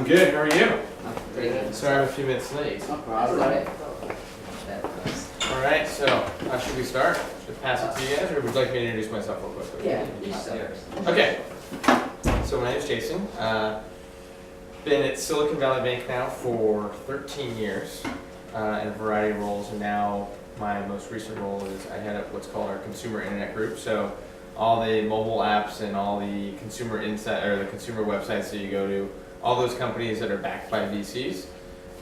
I'm good. How are you? Pretty good. Sorry I'm a few minutes late. No problem. All right, so should we start? Should I pass it to you guys, or would you like me to introduce myself real quickly? Yeah, you start. Okay. So my name is Jason. Been at Silicon Valley Bank now for 13 years in a variety of roles, and now my most recent role is I head up what's called our consumer internet group. So all the mobile apps and all the consumer insight or the consumer websites that you go to, all those companies that are backed by VCs,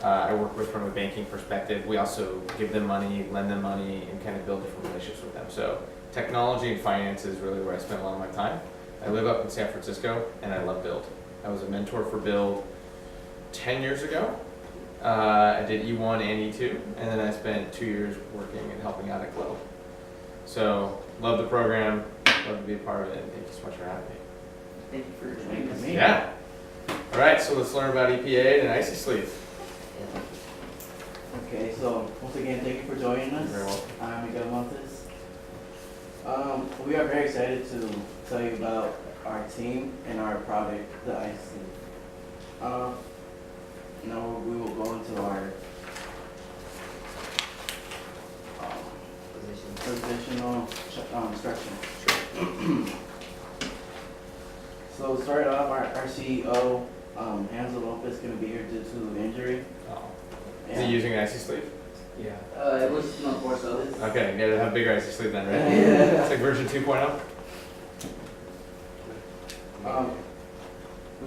I work with from a banking perspective. We also give them money, lend them money, and kind of build different relationships with them. So technology and finance is really where I spend a lot of my time. I live up in San Francisco, and I love Build. I was a mentor for Build 10 years ago. I did E1 and E2, and then I spent 2 years working and helping out at Globe. So love the program, love to be a part of it, and thank you so much for having me. Thank you for joining us. Yeah. All right, so let's learn about E.P.Aid and Icy Sleeve. Okay, so once again, thank you for joining us. You're very welcome. I'm Miguel Montes. We are very excited to tell you about our team and our product, the Icy. Now we will go into our positional structure. So start off, our CEO, Hansel Lopez, is going to be here due to injury. Oh. Is he using an Icy Sleeve? Yeah. It was not for so. Okay, you gotta have bigger Icy Sleeve then, right? Yeah. It's like version 2.0?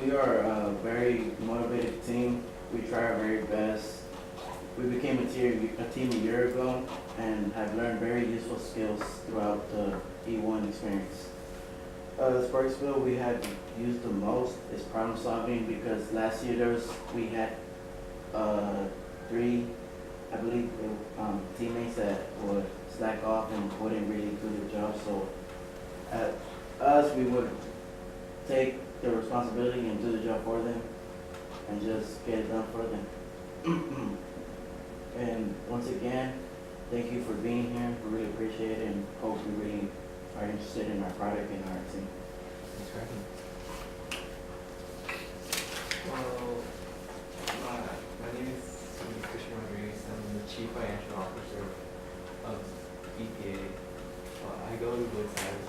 We are a very motivated team. We try our very best. We became a team a year ago and have learned very useful skills throughout the E1 experience. The spark skill we had used the most is problem solving, because last year we had three, I believe, teammates that would slack off and wouldn't really do the job. So at us, we would take the responsibility and do the job for them and just get it done for them. And once again, thank you for being here. We really appreciate it and hope you really are interested in our product and our team. Thanks for having me. Well, my name is Christian Rodriguez. I'm the Chief Financial Officer of E.P.Aid. I go to Woodside,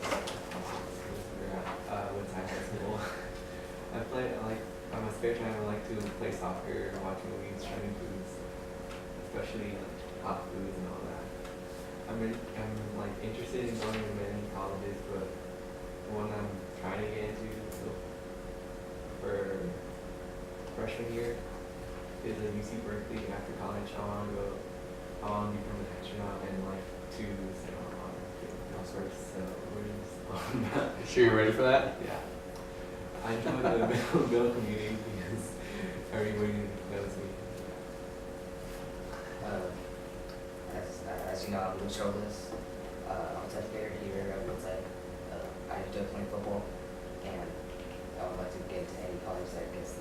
Woodside High School. On my spare time, I like to play soccer, watch movies, try new foods, especially hot foods and all that. I'm interested in going to many colleges, but the one I'm trying to get into for freshman year is at UC Berkeley. After college, I want to become an astronaut and to sail on all sorts of words. You sure you're ready for that? Yeah. I joined the Bill community because everybody knows me. As you know, I'm Luis Robles. I'm a 10th grader here at Woodside. I enjoy playing football, and I would like to get into any college that gets a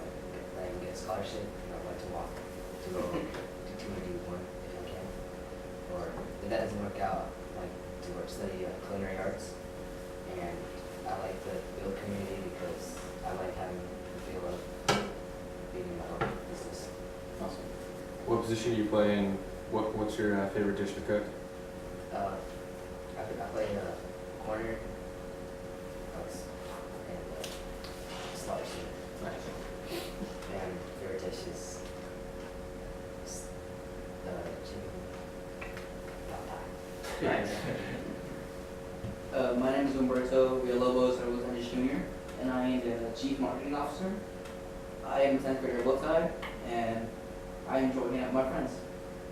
scholarship. And I would like to go to 2 and D1 if I can. Or if that doesn't work out, to study culinary arts. And I like the Build community because I like having the feel of being in my own business. Awesome. What position do you play and what's your favorite dish to cook? I play corner and slot shooter. Nice. And favorite dish is chicken pot pie. Nice. My name is Umberto Villalobos. I was a junior, and I am the Chief Marketing Officer. I am a 10th grader at Woodside, and I enjoy hanging out with my friends.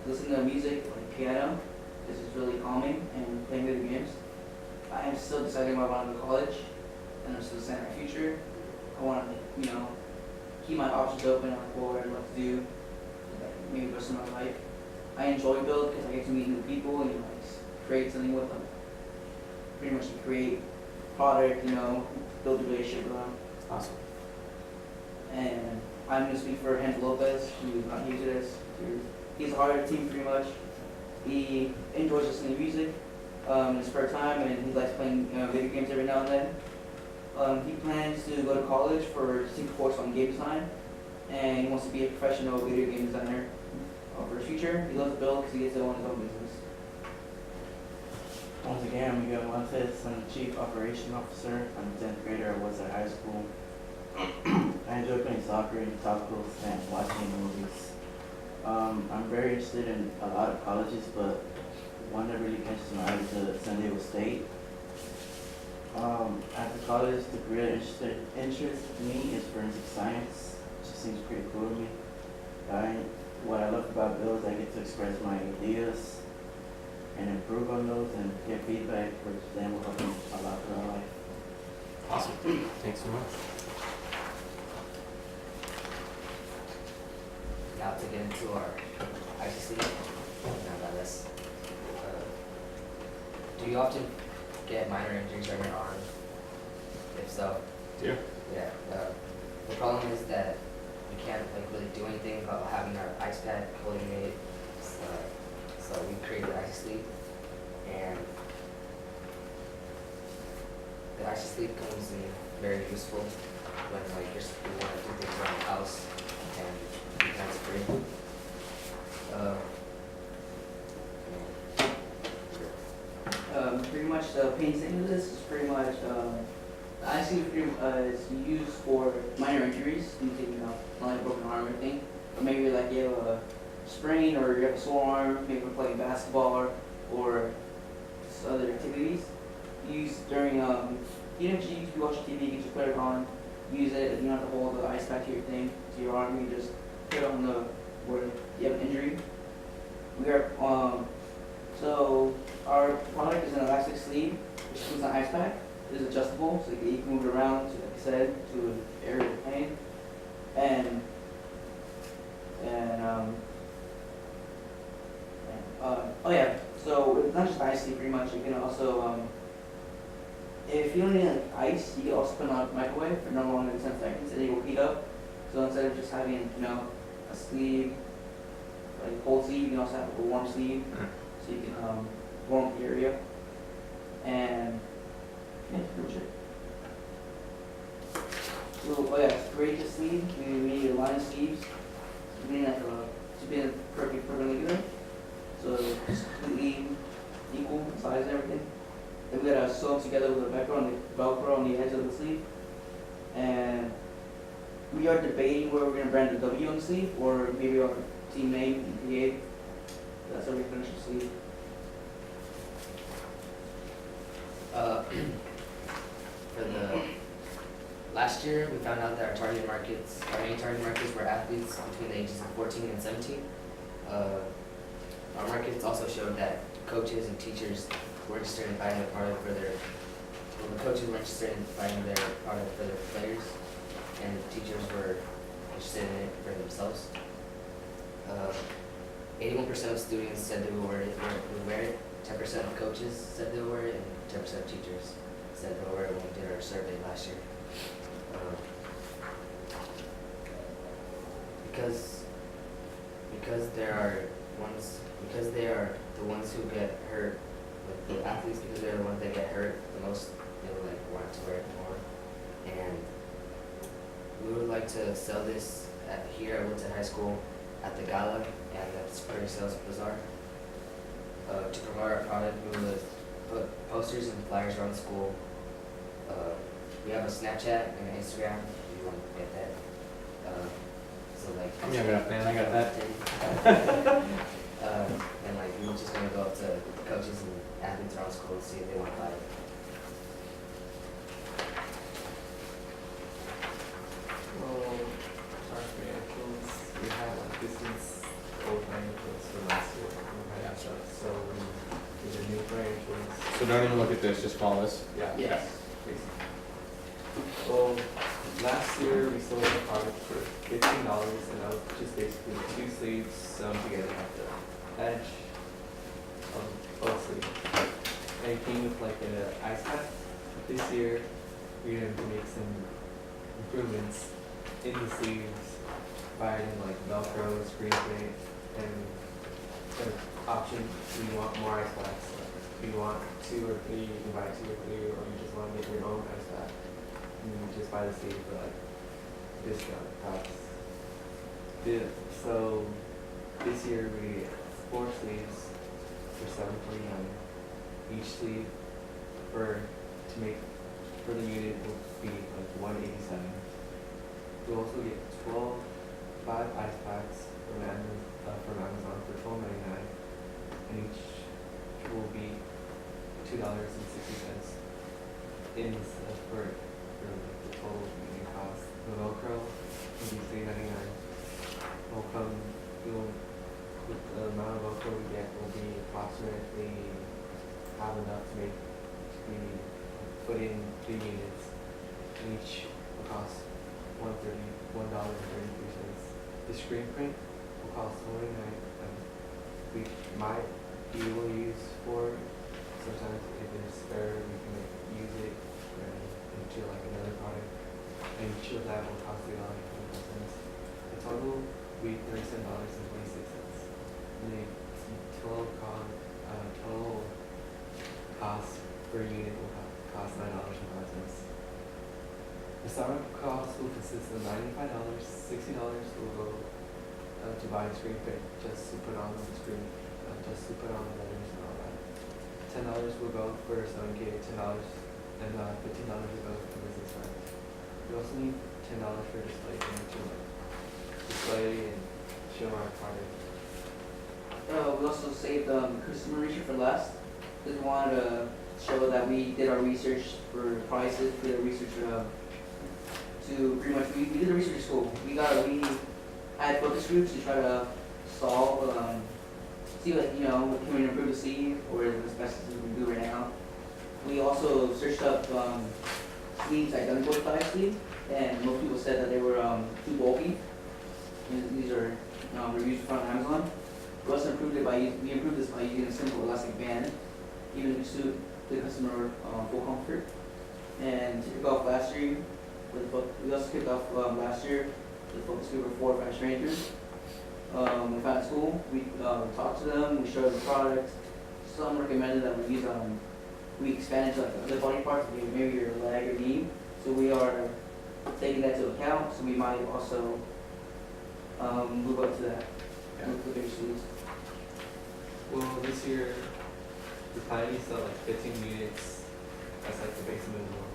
Listening to music like piano, this is really calming, and playing video games. I am still deciding what I want to go to college, and I'm still deciding my future. I want to, keep my options open on what I'd like to do, maybe the rest of my life. I enjoy Build because I get to meet new people and create something with them. Pretty much create product, build a relationship with them. Awesome. And I'm going to speak for Hansel Lopez, who's not here today. He's a hard team pretty much. He enjoys listening to music in his spare time, and he likes playing video games every now and then. He plans to go to college to take a course on game design, and he wants to be a professional video game designer for his future. He loves to build because he gets to own his own business. Once again, I'm Miguel Montes. I'm the Chief Operation Officer. I'm a 10th grader at Woodside High School. I enjoy playing soccer, eating tacos, and watching movies. I'm very interested in a lot of colleges, but one that really catches my eye is the San Diego State. At the college, the career that interests me is forensic science. It just seems pretty cool to me. What I love about Bill is I get to express my ideas and improve on those and get feedback, which then will help me a lot throughout life. Awesome. Thanks so much. Now to get into our ICC, now that this, do you often get minor injuries on your arm? If so, Yeah. yeah. The problem is that we can't like really do anything about having our ice pack holding it. So we created icy sleep, and the icy sleep comes in very useful when like you want to do things around the house and be kind of free. Pretty much the pain thing of this is pretty much the ICU is used for minor injuries. You can not like a broken arm or anything, but maybe like you have a sprain or you have a sore arm, maybe we're playing basketball or just other activities. Use during even if you watch TV, you can just put it on, use it. You don't have to hold the ice pack to your thing to your arm. You can just put it on the where you have an injury. We are so our product is an elastic sleeve, which includes an ice pack. It is adjustable, so you can move it around, so like I said, to an area of pain. And oh yeah, so it's not just ice sleeve pretty much. You can also if you don't need like ice, you can also put it on a microwave for no longer than 10 seconds, and it will heat up. So instead of just having a sleeve, like a cold sleeve, you can also have a warm sleeve, so you can warm up the area. And yeah, pretty much it. So, oh yeah, to create the sleeve, we need a line of sleeves. We need like to be perpendicular, so it's completely equal size and everything. Then we gotta sew them together with a Velcro on the edge of the sleeve. And we are debating where we're gonna brand the W on the sleeve, or maybe our team name, E.P.Aid. That's how we finish the sleeve. For the last year, we found out that our main target markets were athletes between the ages of 14 and 17. Our markets also showed that coaches and teachers were interested in buying a product for their, the coaches were interested in buying their product for their players, and the teachers were interested in it for themselves. 81% of students said they would wear it, 10% of coaches said they would wear it, and 10% of teachers said they would wear it when we did our survey last year. Because they are the ones who get hurt, like the athletes, because they're the ones that get hurt the most, they would like want to wear it more. And we would like to sell this here at Woodside High School at the gala and at the Spring Sales Bazaar. To promote our product, we would put posters and flyers around the school. We have a Snapchat and an Instagram if you want to get that. So like I'm young enough, man. I got that. and like we're just gonna go up to coaches and athletes around school and see if they want to buy it. Well, our financials, we had like distance old financials for last year. Gotcha. So we did a new financials. So don't even look at this, just follow this. Yeah. Yes. Basically. Well, last year we sold the product for $15, and that was just basically the 2 sleeves sewn together at the edge of both sleeves. And it came with like an ice pack. This year we're going to make some improvements in the sleeves by adding like Velcro, screen print, and the option, do you want more ice packs? Do you want 2 or 3, you can buy 2 or 3, or you just want to make your own ice pack. And you just buy the sleeve for like discount price. So this year we 4 sleeves for $7.49. Each sleeve to make for the unit will be like $187. We also get 5 ice packs from Amazon for $12.99, and each will be $2.60 for the total unit cost. The Velcro will be $3.99. With the amount of Velcro we get will be approximately have enough to put in 3 units, and each will cost $1.33. The screen print will cost $29. We will use 4. Sometimes if it's spare, we can use it into like another product, and each of that will cost $3.25. The total will be $37.26. The total cost per unit will cost $9.05. The startup cost will consist of $95. $60 will go to buy a screen print, just to put on the screen, just to put on the letters and all that. $10 will go for sewing kit, $10 and $15 will go for business cards. We also need $10 for display to display and show our product. We also saved customer research for last. Just wanted to show that we did our research for prices. We did our research to pretty much we did the research at school. We had focus groups to try to solve see what what can we improve the sleeve or as best as we can do right now. We also searched up sleeves identical to 5 sleeve, and most people said that they were too bulky. These are reviews from Amazon. We also improved this by using a simple elastic band, even to suit the customer full comfort. And to kick off last year, we also kicked off last year with focus group of 4 or 5 strangers. We found at school, we talked to them, we showed them the product. Some recommended that we use we expanded to like other body parts, maybe your leg or knee. So we are taking that into account. So we might also move up to that. With the bigger sleeves. Well, this year we're planning to sell like 15 units. That's like the base minimum.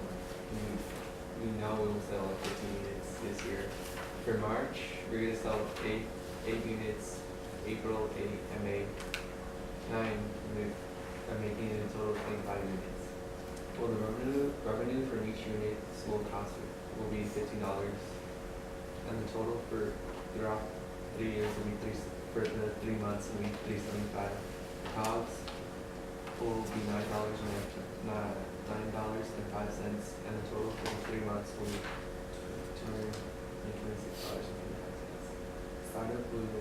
We know we will sell like 15 units this year. For March, we're gonna sell 8 units. April 8, and May 9. I'm making it a total of 25 units. Well, the revenue from each unit will be $50, and the total throughout 3 years will be for the 3 months will be $375. COGS will be $9.05, and the total for the 3 months will be $226.25. Startup will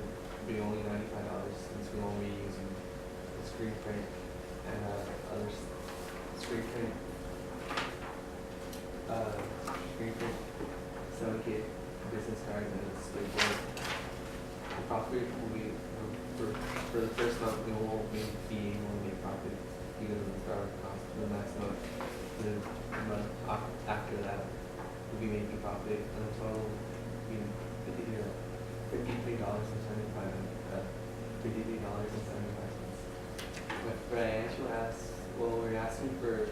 be only $95 since we won't be using the screen print and other screen print, sewing kit, business cards, and a display board. The profit will be for the first month we won't be able to make profit because of the startup cost. The next month, the month after that, we'll be making profit, and the total will be $53.75. For financial we're asking for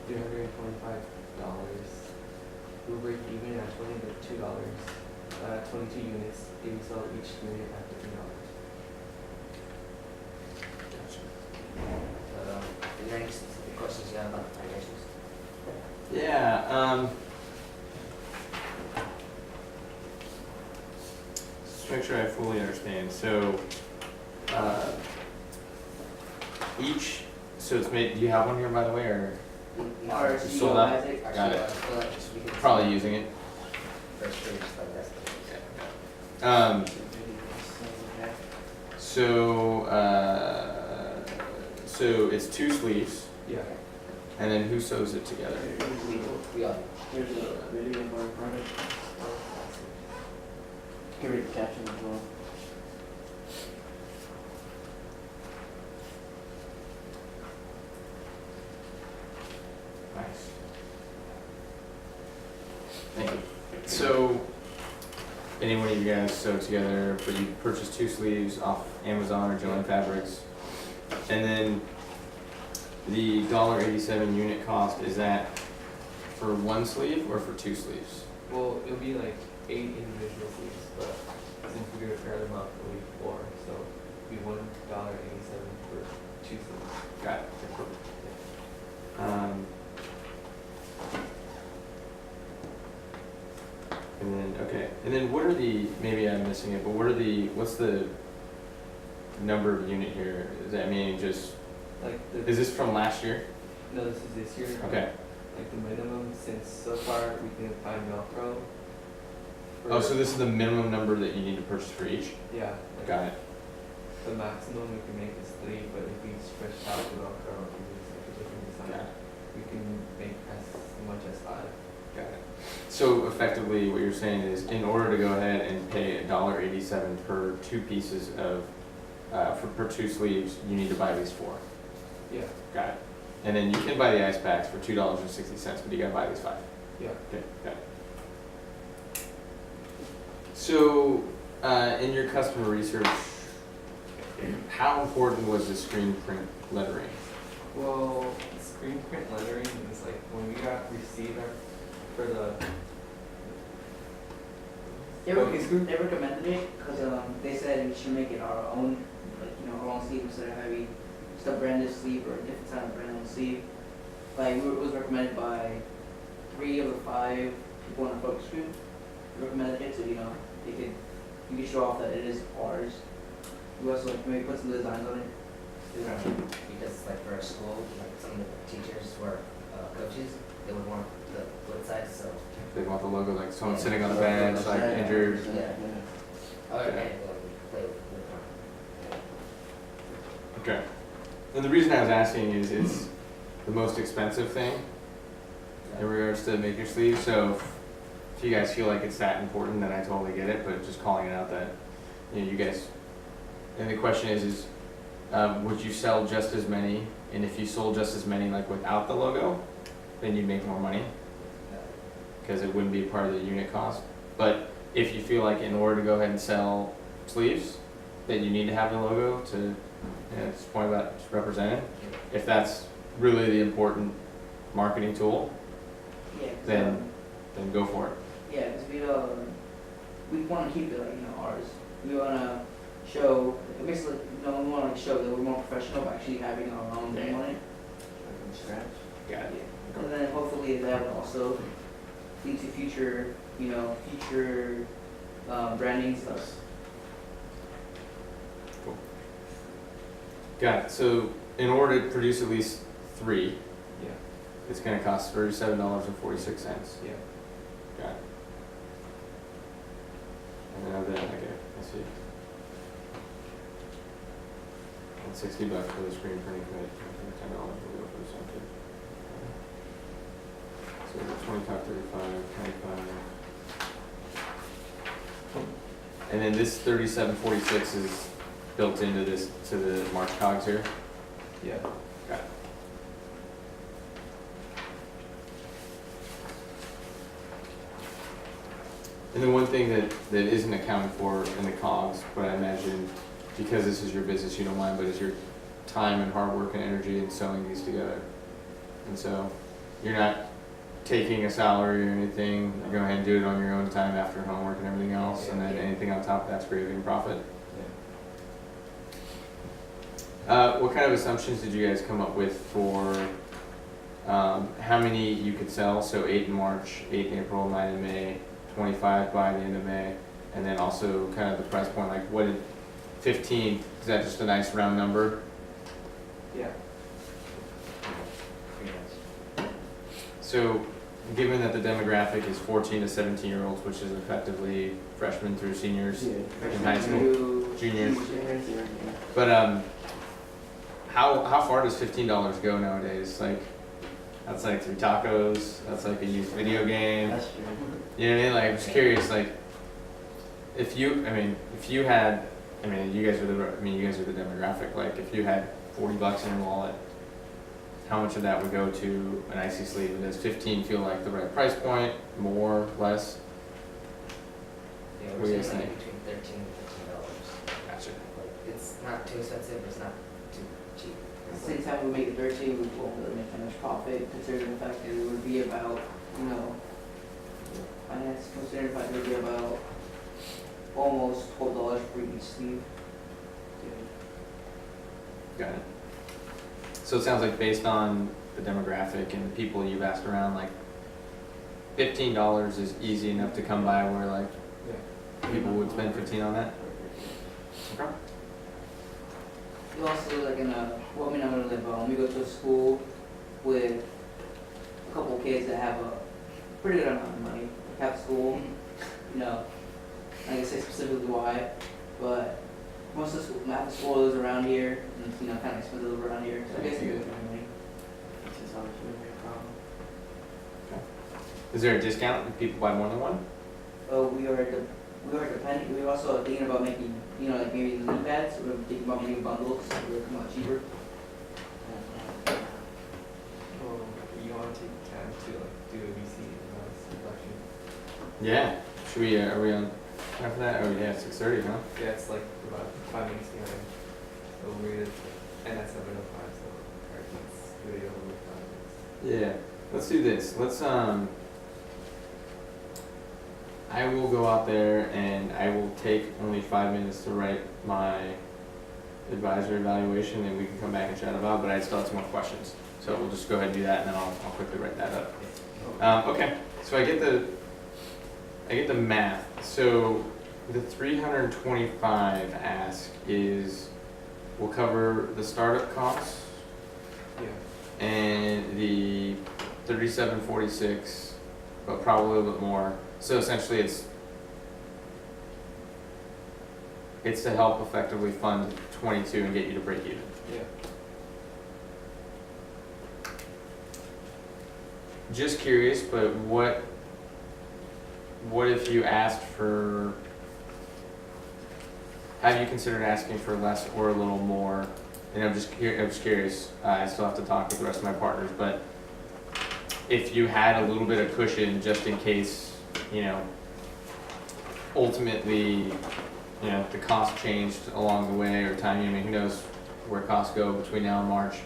$325. We'll break even at $22. 22 units if we sell each unit at $15. Is there any specific questions you have about the financials? Yeah. Just to make sure I fully understand. So, so it's made. Do you have one here, by the way, or No, you sold out? Got it. I feel like just we can Probably using it. first page, like that's So it's 2 sleeves, Yeah. and then who sews it together? we all. Here's a video of our product. Can read the caption as well. Nice. Thank you. So, been any one of you guys sew together, but you purchase 2 sleeves off Amazon or Joann Fabrics. And then the $1.87 unit cost, is that for 1 sleeve or for 2 sleeves? Well, it'll be like 8 individual sleeves, but since we're gonna pair them up, it'll be 4, so it'll be $1.87 for 2 sleeves. Got it. And then, okay, and then what are the, maybe I'm missing it, but what's the number of unit here? Does that mean just, Like the, is this from last year? no, this is this year. Okay. Like the minimum, since so far we can find Velcro. Oh, so this is the minimum number that you need to purchase for each? Yeah. Like Got it. the maximum we can make is 3, but if we stretch out the Velcro, if we use like a different Got design, it. we can make as much as 5. Got it. So effectively, what you're saying is, in order to go ahead and pay $1.87 per 2 pieces of, per 2 sleeves, you need to buy at least 4. Yeah. Got it. And then you can buy the ice packs for $2.60, but you gotta buy these 5. Yeah. Okay, got it. So, in your customer research, how important was the screen print lettering? Well, screen print lettering is like when we received our for the focus group. They recommended it because they said we should make it our own, like, you know, our own sleeve instead of having just a branded sleeve or a different type of branded sleeve. Like, it was recommended by 3 of the 5 people in the focus group. Recommended it, so, you know, you could show off that it is ours. We also, like, maybe put some designs on it. Because like for our school, like some of the teachers were coaches, they would want the Woodside, so. They want the logo, like someone Yeah. sitting on the bench, like injured. Yeah. Oh, Okay. okay, well, we play with Okay. And the reason I was asking is it's the most expensive thing in regards to make your sleeve. So if you guys feel like it's that important, then I totally get it. But just calling it out that, you know, you guys. And the question is would you sell just as many? And if you sold just as many, like without the logo, then you'd make more money because it wouldn't be part of the unit cost. But if you feel like in order to go ahead and sell sleeves, that you need to have the logo to, you know, it's point about it's represented. If that's really the important marketing tool, Yeah. 'Cause, then go for it. yeah, because we want to keep it, like, you know, ours. We want to show, basically, you know, we want to show that we're more professional by actually having our own name on it. From scratch. Got it. And then hopefully that will also lead to future, you know, future branding stuff. Cool. Got it. So in order to produce at least 3, Yeah. it's going to cost $37.46. Yeah. Got it. And then, okay, I see. And $60 for the screen printing kit, $10 will go for the center. So we're at 25, 35, 25. And then this 37.46 is built into this, to the March cogs here. Yeah. Got it. And then one thing that isn't accounted for in the cogs, but I imagine because this is your business, you don't mind, but is your time and hard work and energy in sewing these together. And so you're not taking a salary or anything, you go ahead and do it on your own time after homework and everything else, and then anything on top of that's gravy and profit. What kind of assumptions did you guys come up with for how many you could sell? So 8 in March, 8 in April, 9 in May, 25 by the end of May, and then also kind of the price point, like what did 15, is that just a nice round number? Yeah. So given that the demographic is 14 to 17-year-olds, which is effectively freshmen through seniors Yeah. in high school, juniors. Yeah. But how far does $15 go nowadays? Like, that's like 3 tacos, that's like a used video game. That's true. You know what I mean? Like, I'm just curious, like, if you had, you guys are the demographic. Like, if you had $40 in your wallet, how much of that would go to an icy sleeve? And does 15 feel like the right price point? More, less? Yeah, What do you we're guys saying think? like between $13 and $15. Gotcha. Like, it's not too expensive, but it's not too cheap. At the same time, we make it 13, we won't really make that much profit, considering the fact that it would be about, you know, finance, considering the fact that it would be about almost $12 for each sleeve. Got it. So it sounds like based on the demographic and the people you've asked around, like $15 is easy enough to come by where like Yeah. people would spend 15 on that? Okay. We also like in a, well, I mean, I'm gonna live, we go to a school with a couple of kids that have a pretty good amount of money, like have school, you know, I can say specifically why, but most of the school, half the school is around here, and it's, you know, kind of expensive around here, so I guess you get money. It's just always gonna be a problem. Is there a discount if people buy more than one? We are depending, we also are thinking about making, you know, like maybe the knee pads, we're thinking about making bundles, so they'll come out cheaper. Well, you want to take time to like do a VC selection. Yeah. Should we, are we on time for that? Oh yeah, 6:30, huh? Yeah, it's like about 5 minutes behind. So we're and that's 7:05, so our kids really over 5 minutes. Yeah. Let's do this. I will go out there and I will take only 5 minutes to write my advisor evaluation and we can come back and chat about it, but I still have some more questions. So we'll just go ahead and do that and then I'll quickly write that up. Okay, so I get the math. So the 325 ask will cover the startup costs Yeah. and the 3746, but probably a little bit more. So essentially it's to help effectively fund 22 and get you to break even. Yeah. Just curious, but what if you asked for, have you considered asking for less or a little more? And I'm just curious, I still have to talk with the rest of my partners, but if you had a little bit of cushion just in case, you know, ultimately, you know, the cost changed along the way or timing, I mean, who knows where costs go between now and March,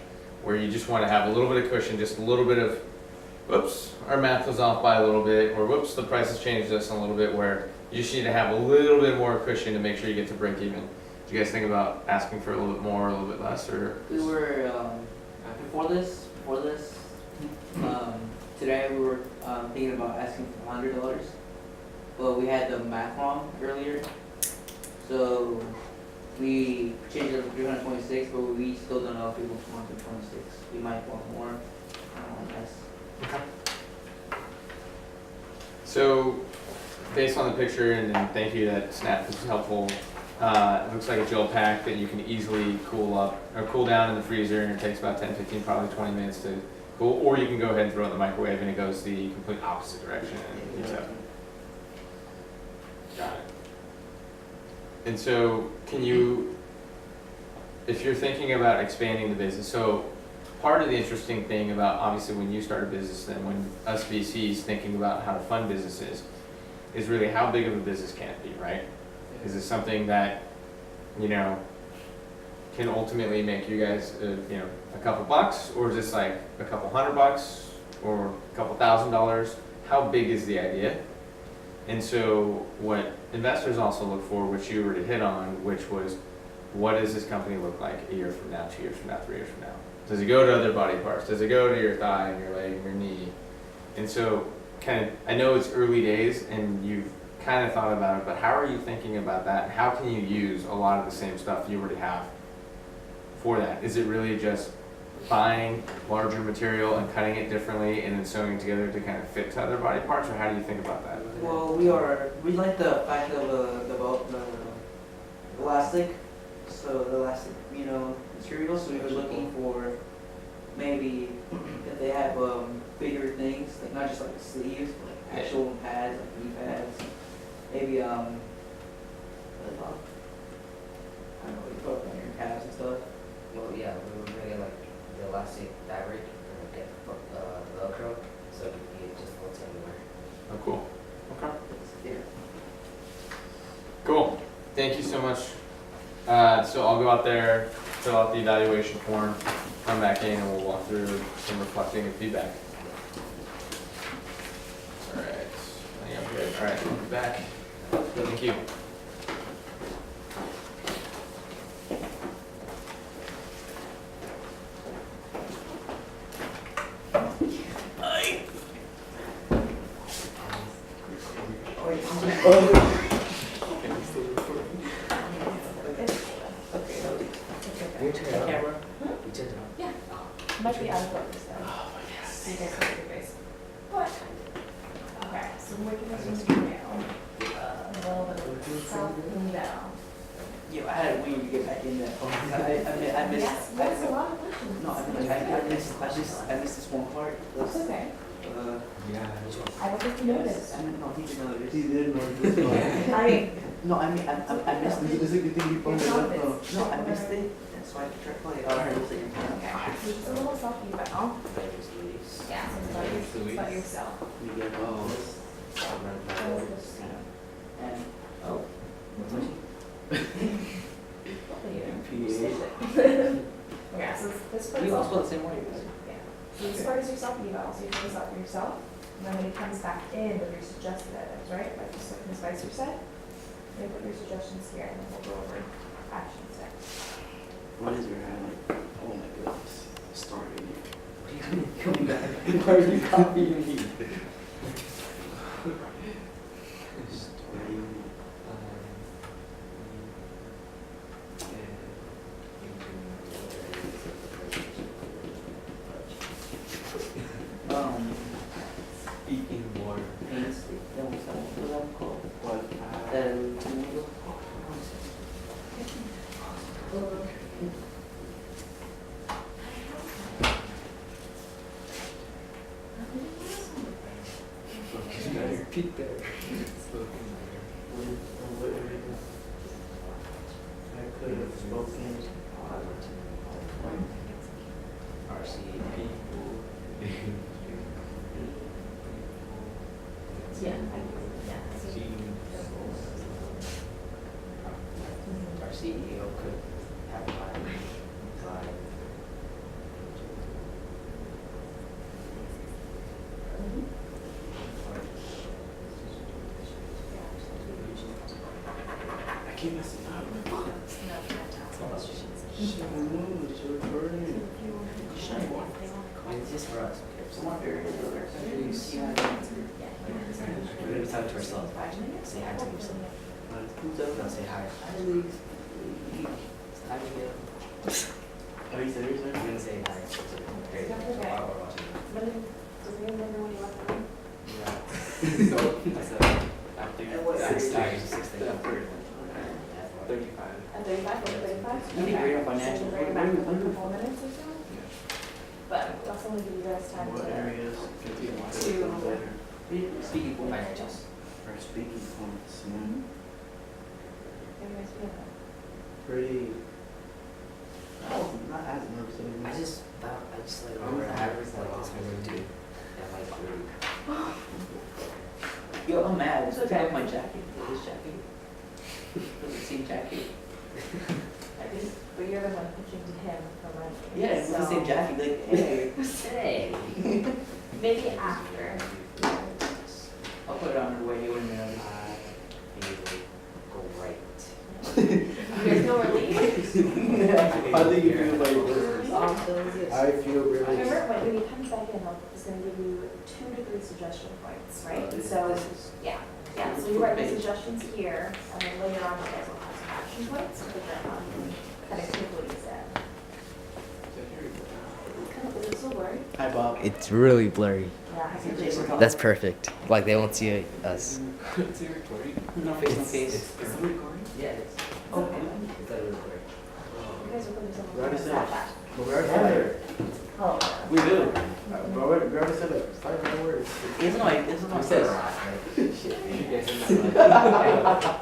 where you just want to have a little bit of cushion, just a little bit of, whoops, our math was off by a little bit, or whoops, the price has changed just a little bit, where you just need to have a little bit more cushion to make sure you get to break even. Do you guys think about asking for a little bit more, or a little bit less, or? We were, before this, today we were, thinking about asking for $100, but we had the math wrong earlier. So we changed it to 326, but we still don't know if we want 126. We might want more, less. Okay. So, based on the picture, and thank you, that snap is helpful. It looks like a gel pack that you can easily cool down in the freezer, and it takes about 10, 15, probably 20 minutes to cool. Or you can go ahead and throw it in the microwave, and it goes the complete opposite direction and heats up. Got it. And so, if you're thinking about expanding the business, so part of the interesting thing about obviously when you start a business and when us VCs thinking about how to fund businesses is really how big of a business can it be, right? Is it something that, you know, can ultimately make you guys, you know, a couple bucks, or is this like a couple $100 or a couple $1,000? How big is the idea? And so what investors also look for, which you already hit on, which was, what does this company look like a year from now, 2 years from now, 3 years from now? Does it go to other body parts? Does it go to your thigh and your leg and your knee? And so I know it's early days and you've kind of thought about it, but how are you thinking about that? And how can you use a lot of the same stuff you already have for that? Is it really just buying larger material and cutting it differently and then sewing it together to kind of fit to other body parts, or how do you think about that? Well, we like the fact of the elastic, so the elastic, you know, material. So we were looking for maybe if they have bigger things, like not just like sleeves, but like actual pads, like knee pads. Maybe I don't know what you put on your calves and stuff. Well, yeah, we would really like the elastic fabric and get Velcro, so it just floats everywhere. Oh, cool. Okay. Yeah. Cool. Thank you so much. So I'll go out there, fill out the evaluation form, come back in, and we'll walk through some reflecting and feedback. All right. I think I'm good. All right. I'll be back. Thank you. You turn it on. You turned it on. Yeah. Might be out of focus though. So you guys can see your face. What? Okay, so we're gonna zoom in now. A little bit of south and down. Yo, I had a weird to get back in there. I missed. Yes, that's a lot of questions. No, I missed this one part. That's okay. Yeah. I don't think you noticed. No, he didn't know this. He did know this. I mean, No, I mean, I missed it. This is a good thing you pointed out though. No, I missed it. That's why I tried to play it. Alright, we'll take your time. okay, so just a little self-feedback. Yeah, so it's about yourself. We get Oh. this. And, Oh. E.P.Aid. Okay, so this part we is all all. spell the same way. Yeah. So this part is your self-eval, so you fill this out for yourself. And then when it comes back in with your suggested items, right? Like just like Ms. Spicer said, you put your suggestions here and then we'll go over actions next. What is your highlight? Oh my goodness. Starting here. Coming back. Why are you copying me? Starting. Speaking more. Paints, that was that called? What? Repeat that. Spoken I could have spoken. RCP. Yeah. Yeah. Our CEO could have my slide. I keep messing up. It's It's just for us. Someone very good. We're gonna be talking to ourselves. Say hi to yourself. No, say hi. Hi, Luis. Hi, Miguel. Are you serious? We're gonna say hi. Okay. While we're watching. Does anyone remember when you left the room? Yeah. So, I said, after you. And what- 6:30. After 35. At 35, over 35? You need to bring up financial. So bring it back in like a couple minutes or so? Yeah. But we'll also want to give you guys time What to. areas could be Two. better? Speaking for Financials. For speaking points, Mhm. Everybody's feeling it. pretty. I was not as nervous anymore. I just like remember I had like this memory too. And like really. Yo, I'm mad. It's It's okay. okay. My jacket. This jacket. Does it seem jacket? I think, but you're the one pitching to him for money. Yeah, it's the so- same jacket. Like, hey. Say. Maybe after. I'll put it on the way you and me. I feel great. There's no relief? How do you feel about your business? Awesome. I feel really. Remember, when he comes back in, he's gonna give you 2 to 3 suggestion points, right? So, yeah, so you write the suggestions here, and then later on, you guys will have some action points, to put them on, kind of take what he said. Is it still blurry? Hi, Bob. It's really blurry. Yeah, I can Jason. That's perfect. Like they won't see us. It's a recording. No face to It's- face. It's a recording? Yeah, it's. Okay. It's like really blurry. You guys are putting yourself Right, on is that. that- We already said it. Oh. We do. We already said it. 5 more words. Isn't like, isn't Who like says? this. You guys are not like.